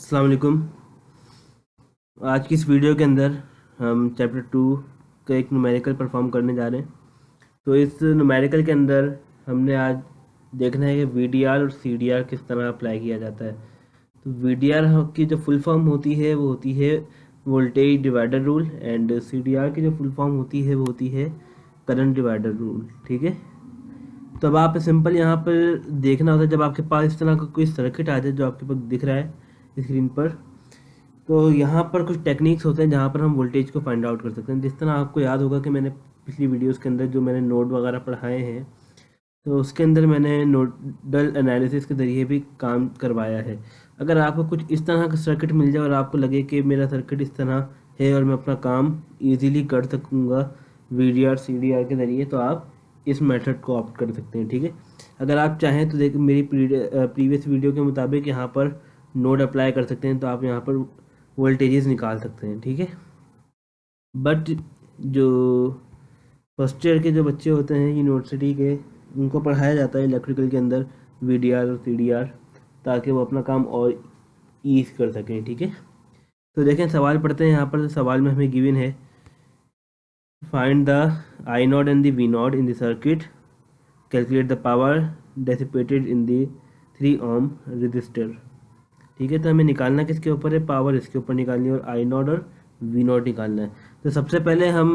अस्सलाम वालेकुम। आज की इस वीडियो के अंदर हम चैप्टर 2 का एक न्यूमेरिकल परफॉर्म करने जा रहे हैं। तो इस न्यूमेरिकल के अंदर हमने आज देखना है कि वीडीआर और सीडीआर किस तरह अप्लाई किया जाता है। तो वीडीआर की जो फुल फॉर्म होती है वो होती है voltage divider rule, and CDR की जो फुल फॉर्म होती है वो होती है करंट डिवाइडर रूल। ठीक है, तो अब आप सिंपल यहाँ पर देखना होता है, जब आपके पास इस तरह का कोई सर्किट आ जाए जो आपके पास दिख रहा है स्क्रीन पर, तो यहाँ पर कुछ टेक्निक्स होते हैं जहाँ पर हम वोल्टेज को फाइंड आउट कर सकते हैं। जिस तरह आपको याद होगा कि मैंने पिछली वीडियोस के अंदर जो मैंने नोड वगैरह पढ़ाए हैं, तो उसके अंदर मैंने नोडल एनालिसिस के ज़रिए भी काम करवाया है। अगर आपको कुछ इस तरह का सर्किट मिल जाए और आपको लगे कि मेरा सर्किट इस तरह है और मैं अपना काम ईजीली कर सकूँगा वीडीआर सीडीआर के ज़रिए, तो आप इस मेथड को ऑप्ट कर सकते हैं। ठीक है, अगर आप चाहें तो देखिए मेरी प्रीवियस वीडियो के मुताबिक यहाँ पर नोड अप्लाई कर सकते हैं, तो आप यहाँ पर वोल्टेजेस निकाल सकते हैं। ठीक है, बट जो फर्स्ट ईयर के जो बच्चे होते हैं यूनिवर्सिटी के, उनको पढ़ाया जाता है इलेक्ट्रिकल के अंदर वीडीआर और सीडीआर, ताकि वो अपना काम और ईज कर सकें। ठीक है, तो देखें सवाल पढ़ते हैं यहाँ पर। तो सवाल में हमें गिवन है find the I naught and the V naught in the circuit, calculate the power dissipated in the 3 ohm resistor. ठीक है, तो हमें निकालना किसके ऊपर है? पावर इसके ऊपर निकालनी है और आई नॉट और वी नॉट निकालना है। तो सबसे पहले हम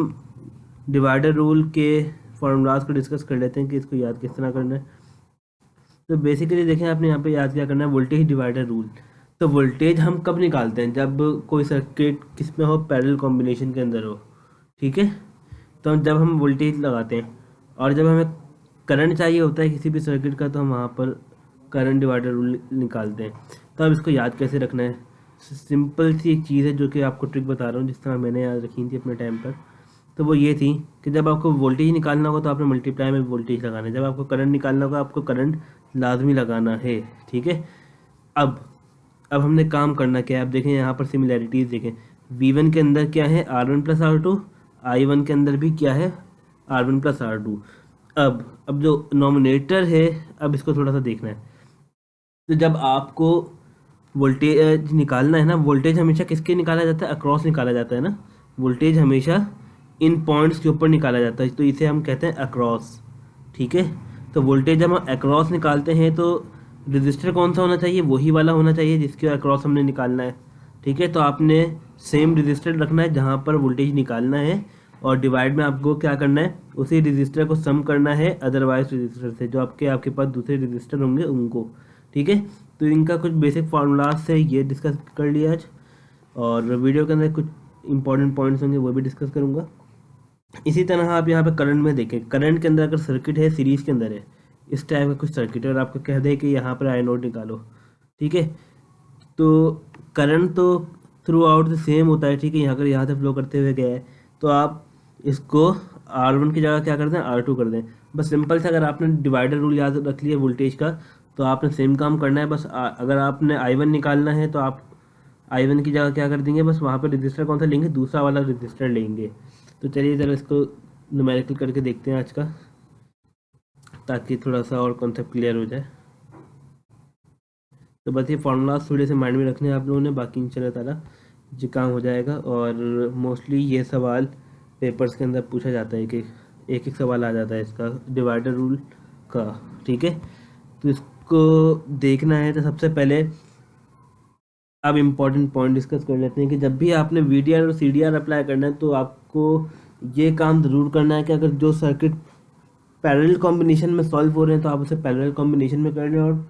डिवाइडर रूल के फॉर्मूलाज को डिस्कस कर लेते हैं कि इसको याद किस तरह करना है। तो बेसिकली देखें, आपने यहाँ पे याद क्या करना है, वोल्टेज डिवाइडर रूल। तो वोल्टेज हम कब निकालते हैं? जब कोई सर्किट किस में हो, पैरेलल कॉम्बिनेशन के अंदर हो। ठीक है, तो जब हम वोल्टेज लगाते हैं और जब हमें करंट चाहिए होता है किसी भी सर्किट का, तो हम वहाँ पर करंट डिवाइडर रूल निकालते हैं। तो अब इसको याद कैसे रखना है? सिंपल सी एक चीज़ है जो कि आपको ट्रिक बता रहा हूँ, जिस तरह मैंने याद रखी थी अपने टाइम पर। तो वो ये थी कि जब आपको वोल्टेज निकालना होगा तो आपने मल्टीप्लाई में वोल्टेज लगाना है, जब आपको करंट निकालना होगा आपको करंट लाजमी लगाना है। ठीक है, अब हमने काम करना क्या है? अब देखें यहाँ पर सिमिलैरिटीज़ देखें। V1 के अंदर क्या है? R1 plus R2। I1 के अंदर भी क्या है? R1 plus R2। अब जो नॉमिनेटर है, अब इसको थोड़ा सा देखना है। तो जब आपको वोल्टेज निकालना है ना, वोल्टेज हमेशा किसके निकाला जाता है? अक्रॉस निकाला जाता है ना। वोल्टेज हमेशा इन पॉइंट्स के ऊपर निकाला जाता है, तो इसे हम कहते हैं अक्रॉस। ठीक है, तो वोल्टेज जब हम अक्रॉस निकालते हैं तो रजिस्टर कौन सा होना चाहिए? वही वाला होना चाहिए जिसके अक्रॉस हमने निकालना है। ठीक है, तो आपने सेम रजिस्टर रखना है जहाँ पर वोल्टेज निकालना है, और डिवाइड में आपको क्या करना है? उसी रजिस्टर को सम करना है अदरवाइज रजिस्टर से, जो आपके पास दूसरे रजिस्टर होंगे उनको। ठीक है, तो इनका कुछ बेसिक फार्मूलाज से ये डिस्कस कर लिया आज, और वीडियो के अंदर कुछ इंपॉर्टेंट पॉइंट्स होंगे वो भी डिस्कस करूँगा। इसी तरह आप यहाँ पे करंट में देखें, करंट के अंदर अगर सर्किट है सीरीज़ के अंदर है, इस टाइप का कुछ सर्किट है, और आपको कह दे कि यहाँ पर आई नोट निकालो। ठीक है, तो करंट तो थ्रू आउट द सेम होता है। ठीक है, यहाँ अगर यहाँ से फ्लो करते हुए गया है तो आप इसको R1 की जगह क्या कर दें? R2 कर दें। बस सिंपल से अगर आपने डिवाइडर रूल याद रख लिया वोल्टेज का, तो आपने सेम काम करना है। बस अगर आपने I1 निकालना है तो आप I1 की जगह क्या कर देंगे? बस वहाँ पर रजिस्टर कौन सा लेंगे? दूसरा वाला रजिस्टर लेंगे। तो चलिए ज़रा इसको न्यूमेरिकल करके देखते हैं आज का, ताकि थोड़ा सा और कॉन्सेप्ट क्लियर हो जाए। तो बस ये फार्मूलाज थोड़े से माइंड में रखने हैं आप लोगों ने, बाकी इंशाल्लाह ताला जो काम हो जाएगा। और मोस्टली ये सवाल पेपर्स के अंदर पूछा जाता है कि एक एक सवाल आ जाता है इसका डिवाइडर रूल का। ठीक है, तो इसको देखना है तो सबसे पहले अब इम्पॉर्टेंट पॉइंट डिस्कस कर लेते हैं कि जब भी आपने वीडीआर और सीडीआर अप्लाई करना है तो आपको ये काम ज़रूर करना है कि अगर जो सर्किट पैरेलल कॉम्बिनेशन में सॉल्व हो रहे हैं तो आप उसे पैरेलल कॉम्बिनेशन में कर लें,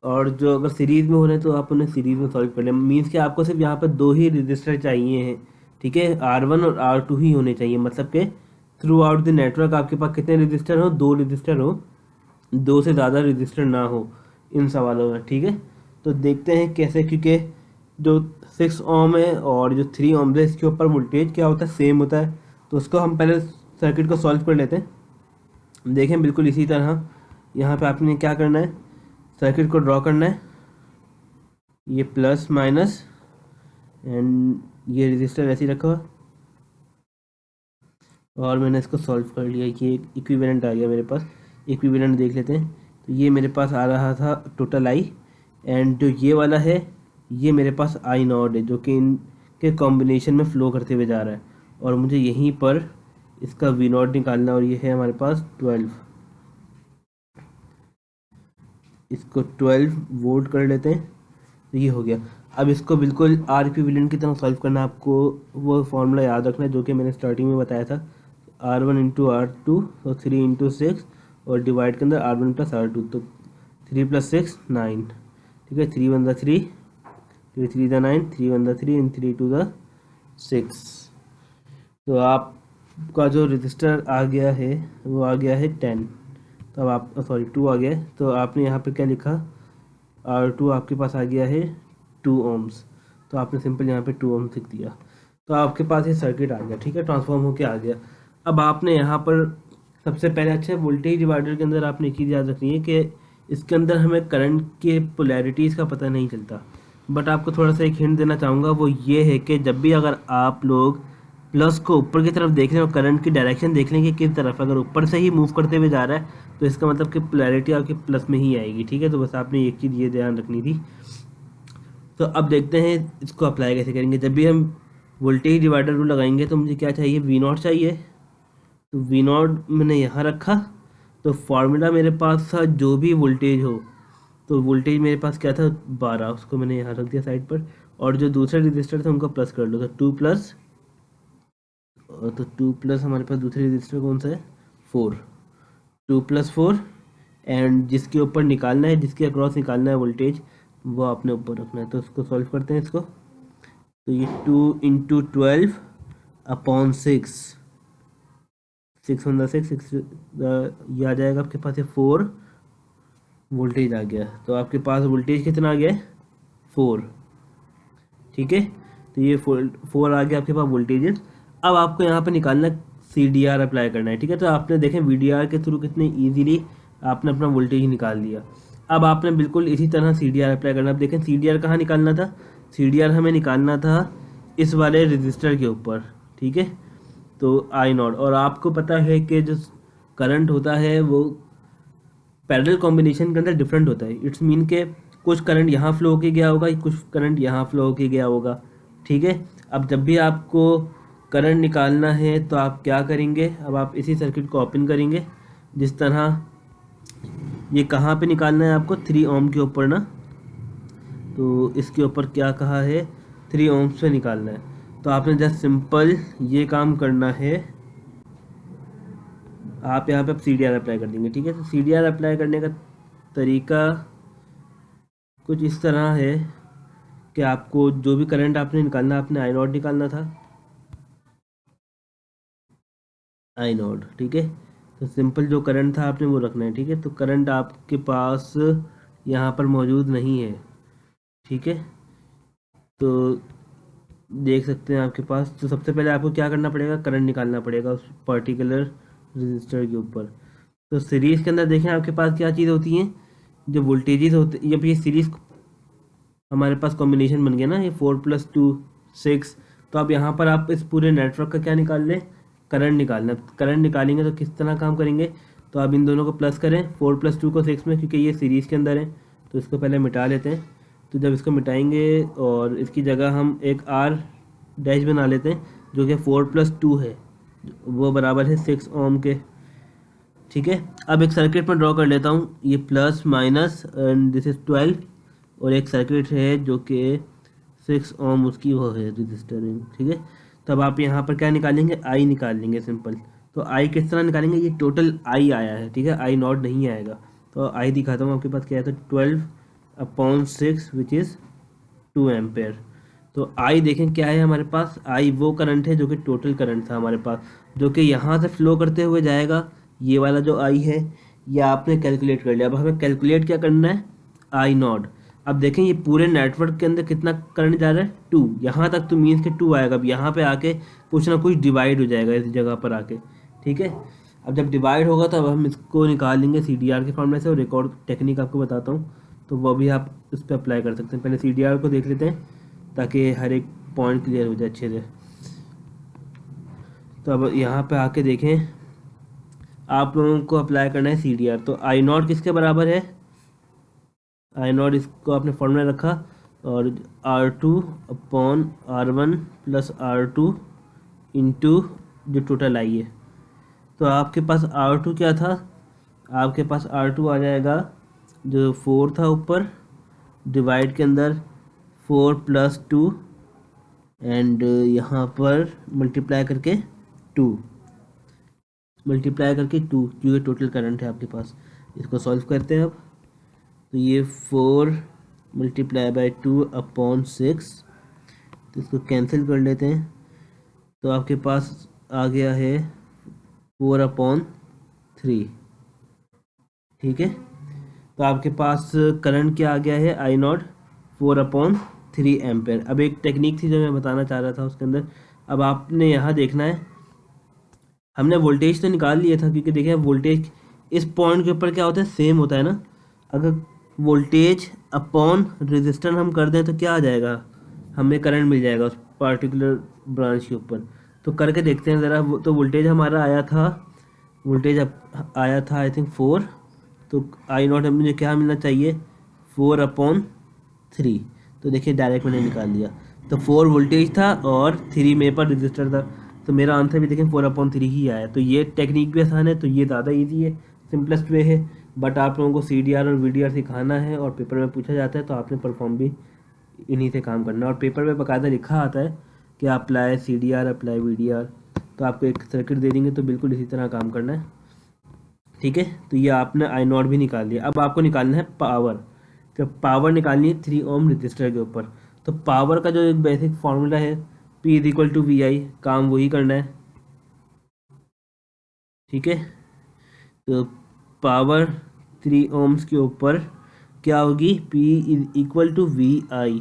और जो अगर सीरीज़ में हो रहे हैं तो आप उन्हें सीरीज़ में सॉल्व कर लें। मीन्स कि आपको सिर्फ यहाँ पर 2 ही रजिस्टर चाहिए हैं। ठीक है, R1 और R2 ही होने चाहिए, मतलब कि थ्रू आउट द नेटवर्क आपके पास कितने रजिस्टर हो? 2 रजिस्टर हो, 2 से ज़्यादा रजिस्टर ना हो इन सवालों में। ठीक है, तो देखते हैं कैसे, क्योंकि जो 6 ओम है और जो 3 ओम है इसके ऊपर वोल्टेज क्या होता है? सेम होता है। तो उसको हम पहले सर्किट को सॉल्व कर लेते हैं। देखें बिल्कुल इसी तरह यहाँ पे आपने क्या करना है? सर्किट को ड्रॉ करना है, ये प्लस माइनस एंड ये रजिस्टर ऐसे ही रखा हुआ, और मैंने इसको सॉल्व कर लिया। ये इक्विवेलेंट आ गया मेरे पास। इक्विवेलेंट देख लेते हैं। तो ये मेरे पास आ रहा था टोटल आई, एंड जो ये वाला है ये मेरे पास आई नॉट है जो कि इनके कॉम्बिनेशन में फ़्लो करते हुए जा रहा है, और मुझे यहीं पर इसका वी नॉट निकालना, और ये है हमारे पास 12। इसको 12 वोल्ट कर लेते हैं, तो ये हो गया। अब इसको बिल्कुल आर इक्विवेलेंट की तरह सॉल्व करना, आपको वो फॉर्मूला याद रखना है जो कि मैंने स्टार्टिंग में बताया था, R1 इंटू R2 और 3 इंटू 6, और डिवाइड के अंदर R1 प्लस R2, तो 3 प्लस 6 9, ठीक है। 3 1 3, 3 3 9, 3 1 3 एंड 3 2 6। तो आपका जो रजिस्टर आ गया है वो आ गया है 10। तो अब आप सॉरी 2 आ गया है, तो आपने यहाँ पे क्या लिखा, R2 आपके पास आ गया है 2 ohms, तो आपने सिंपल यहाँ पे 2 ohms लिख दिया, तो आपके पास ये सर्किट आ गया, ठीक है, ट्रांसफॉर्म होके आ गया। अब आपने यहाँ पर सबसे पहले अच्छा वोल्टेज डिवाइडर के अंदर आपने एक चीज़ याद रखनी है कि इसके अंदर हमें करंट के पोलैरिटीज़ का पता नहीं चलता, बट आपको थोड़ा सा एक हिंट देना चाहूँगा, वो ये है कि जब भी अगर आप लोग प्लस को ऊपर की तरफ देख लें और करंट की डायरेक्शन देख लें कि किस तरफ, अगर ऊपर से ही मूव करते हुए जा रहा है तो इसका मतलब कि पोलैरिटी आपके प्लस में ही आएगी, ठीक है। तो बस आपने एक चीज़ ये ध्यान रखनी थी। तो अब देखते हैं इसको अप्लाई कैसे करेंगे। जब भी हम वोल्टेज डिवाइडर रूल लगाएंगे तो मुझे क्या चाहिए, वी नॉट चाहिए, तो वी नॉट मैंने यहाँ रखा, तो फार्मूला मेरे पास था जो भी वोल्टेज हो, तो वोल्टेज मेरे पास क्या था 12, उसको मैंने यहाँ रख दिया साइड पर, और जो दूसरे रजिस्टर थे उनको प्लस कर लो, तो 2 प्लस, तो 2 प्लस हमारे पास दूसरे रजिस्टर कौन सा है 4, 2 प्लस 4, एंड जिसके ऊपर निकालना है, जिसके अक्रॉस निकालना है वोल्टेज, वो आपने ऊपर रखना है। तो इसको सॉल्व करते हैं इसको, तो ये 2 इंटू 12 अपॉन 6, 6 1 6, ये आ जाएगा आपके पास, ये 4 वोल्टेज आ गया, तो आपके पास वोल्टेज कितना आ गया 4, ठीक है। तो ये 4 आ गया आपके पास वोल्टेजेस। अब आपको यहाँ पे निकालना CDR अप्लाई करना है, ठीक है। तो आपने देखें VDR के थ्रू कितने इजीली आपने अपना वोल्टेज निकाल लिया। अब आपने बिल्कुल इसी तरह CDR अप्लाई करना। अब देखें CDR कहाँ निकालना था, CDR हमें निकालना था इस वाले रजिस्टर के ऊपर, ठीक है, तो आई नॉट। और आपको पता है कि जो करंट होता है वो पैरेलल कॉम्बिनेशन के अंदर डिफरेंट होता है। इट्स मीन के कुछ करंट यहाँ फ्लो होके गया होगा, कुछ करंट यहाँ फ्लो होके गया होगा, ठीक है। अब जब भी आपको करंट निकालना है तो आप क्या करेंगे, अब आप इसी सर्किट को ओपन करेंगे, जिस तरह ये कहाँ पे निकालना है आपको 3 ओम के ऊपर ना, तो इसके ऊपर क्या कहा है 3 ओम्स पे निकालना है। तो आपने जस्ट सिंपल ये काम करना है, आप यहाँ पे CDR अप्लाई कर देंगे, ठीक है। तो CDR अप्लाई करने का तरीका कुछ इस तरह है कि आपको जो भी करंट आपने निकालना, आपने आई नॉट निकालना था, आई नॉट, ठीक है। तो सिंपल जो करंट था आपने वो रखना है, ठीक है। तो करंट आपके पास यहाँ पर मौजूद नहीं है, ठीक है, तो देख सकते हैं आपके पास। तो सबसे पहले आपको क्या करना पड़ेगा, करंट निकालना पड़ेगा उस पर्टिकुलर रजिस्टर के ऊपर। तो सीरीज़ के अंदर देखें आपके पास क्या चीज़ होती हैं, जो वोल्टेजेस होते, जब ये सीरीज़ हमारे पास कॉम्बिनेशन बन गया ना, ये 4 + 2 6, तो अब यहाँ पर आप इस पूरे नेटवर्क का क्या निकाल लें, करंट निकालना। करंट निकालेंगे तो किस तरह काम करेंगे, तो आप इन दोनों को प्लस करें, 4 + 2 को 6 में, क्योंकि ये सीरीज़ के अंदर है, तो इसको पहले मिटा लेते हैं। तो जब इसको मिटाएंगे और इसकी जगह हम एक R डैश बना लेते हैं, जो कि 4 + 2 है, वो बराबर है 6 ओम के, ठीक है। अब एक सर्किट में ड्रॉ कर लेता हूँ, ये plus minus and this is 12, और एक सर्किट है जो कि 6 ओम उसकी वो है रजिस्टर है, ठीक है। तब आप यहाँ पर क्या निकालेंगे, आई निकाल लेंगे सिंपल। तो आई किस तरह निकालेंगे, ये टोटल आई आया है, ठीक है, आई नॉट नहीं आएगा। तो आई दिखाता हूँ आपके पास क्या है, तो 12/6 विच इज़ 2 एम्पेयर। तो आई देखें क्या है हमारे पास, आई वो करंट है जो कि टोटल करंट था हमारे पास, जो कि यहाँ से फ्लो करते हुए जाएगा, ये वाला जो आई है ये आपने कैलकुलेट कर लिया। अब हमें कैलकुलेट क्या करना है, आई नॉट। अब देखें ये पूरे नेटवर्क के अंदर कितना करंट जा रहा है 2, यहाँ तक तो मीन्स के 2 आएगा। अब यहाँ पे आके कुछ ना कुछ डिवाइड हो जाएगा इस जगह पर आके, ठीक है। अब जब डिवाइड होगा तो अब हम इसको निकाल लेंगे CDR के फॉर्मूले से, और एक और टेक्निक आपको बताता हूँ, तो वो भी आप इस पर अप्लाई कर सकते हैं। पहले CDR को देख लेते हैं ताकि हर एक पॉइंट क्लियर हो जाए अच्छे से। तो अब यहाँ पे आके देखें, आप लोगों को अप्लाई करना है CDR। तो आई नॉट किसके बराबर है, आई नॉट इसको आपने फॉर्मूला रखा, और R2/R1 प्लस R2 इंटू जो टोटल आई है। तो आपके पास R2 क्या था, आपके पास R2 आ जाएगा जो 4 था ऊपर, डिवाइड के अंदर 4 + 2 एंड यहाँ पर मल्टीप्लाई करके 2 जो ये टोटल करंट है आपके पास। इसको सॉल्व करते हैं अब। तो ये 4 × 2/6, तो इसको कैंसिल कर लेते हैं। तो आपके पास आ गया है 4/3, ठीक है। तो आपके पास करंट क्या आ गया है, I0 4/3 एम्पेयर। अब एक टेक्निक थी जो मैं बताना चाह रहा था उसके अंदर। अब आपने यहाँ देखना है, हमने वोल्टेज तो निकाल लिया था, क्योंकि देखिए वोल्टेज इस पॉइंट के ऊपर क्या होता है, सेम होता है ना। अगर वोल्टेज अपॉन रेजिस्टेंस हम कर दें तो क्या आ जाएगा, हमें करंट मिल जाएगा उस पार्टिकुलर ब्रांच के ऊपर। तो करके देखते हैं ज़रा। तो वोल्टेज हमारा आया था, आई थिंक 4। तो I0 मुझे क्या मिलना चाहिए, 4/3। तो देखिए डायरेक्ट मैंने निकाल लिया। तो 4 वोल्टेज था और 3 मेरे पर रजिस्टर था, तो मेरा आंसर भी देखें 4/3 ही आया। तो ये टेक्निक भी आसान है, तो ये ज़्यादा इजी है, सिंपलेस्ट वे है। बट आप लोगों को CDR और VDR सिखाना है और पेपर में पूछा जाता है, तो आपने परफॉर्म भी इन्हीं से काम करना है। और पेपर में बाकायदा लिखा आता है कि अप्लाई CDR, अप्लाई VDR। तो आपको एक सर्किट दे देंगे तो बिल्कुल इसी तरह काम करना है, ठीक है। तो ये आपने I0 भी निकाल लिया। अब आपको निकालना है पावर। तो पावर निकालनी है 3 ओम रजिस्टर के ऊपर। तो पावर का जो एक बेसिक फार्मूला है, P = VI, काम वही करना है, ठीक है। तो पावर 3 ओम्स के ऊपर क्या होगी, P = VI।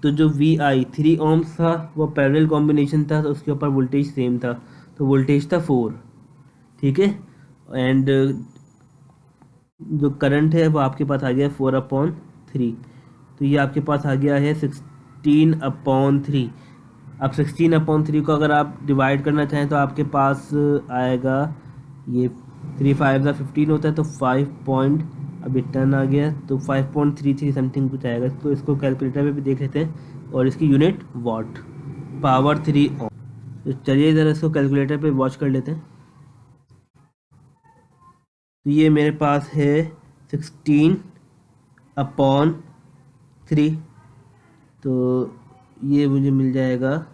तो जो VI 3 ओम्स था वो पैरेलल कॉम्बिनेशन था, तो उसके ऊपर वोल्टेज सेम था, तो वोल्टेज था 4, ठीक है। एंड जो करंट है वो आपके पास आ गया 4/3। तो ये आपके पास आ गया है 16/3। अब 16/3 को अगर आप डिवाइड करना चाहें तो आपके पास आएगा, ये 3 5 15 होता है, तो 5 पॉइंट, अभी 10 आ गया, तो 5.33 समथिंग कुछ आएगा। तो इसको कैलकुलेटर पे भी देख लेते हैं, और इसकी यूनिट वाट, पावर 3 ओम। तो चलिए इधर इसको कैलकुलेटर पे वॉच कर लेते हैं। तो ये मेरे पास है 16/3, तो ये मुझे मिल जाएगा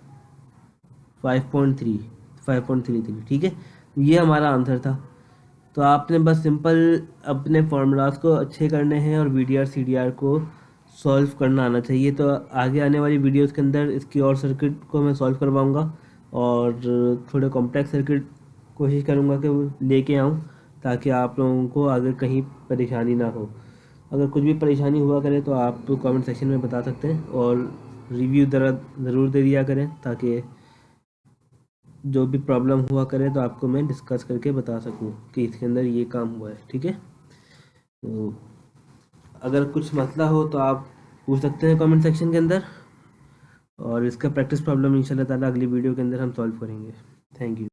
5.33, ठीक है। ये हमारा आंसर था। तो आपने बस सिंपल अपने फार्मूलाज को अच्छे करने हैं और VDR CDR को सॉल्व करना आना चाहिए। तो आगे आने वाली वीडियोस के अंदर इसकी और सर्किट को मैं सॉल्व करवाऊँगा, और थोड़े कॉम्प्लेक्स सर्किट कोशिश करूँगा कि वो लेके आऊँ, ताकि आप लोगों को आगे कहीं परेशानी ना हो। अगर कुछ भी परेशानी हुआ करे तो आप कमेंट सेक्शन में बता सकते हैं, और रिव्यू ज़रूर दे दिया करें, ताकि जो भी प्रॉब्लम हुआ करे तो आपको मैं डिस्कस करके बता सकूं कि इसके अंदर ये काम हुआ है, ठीक है। तो अगर कुछ मसला हो तो आप पूछ सकते हैं कमेंट सेक्शन के अंदर, और इसका प्रैक्टिस प्रॉब्लम इंशाल्लाह ताला अगली वीडियो के अंदर हम सॉल्व करेंगे। Thank you.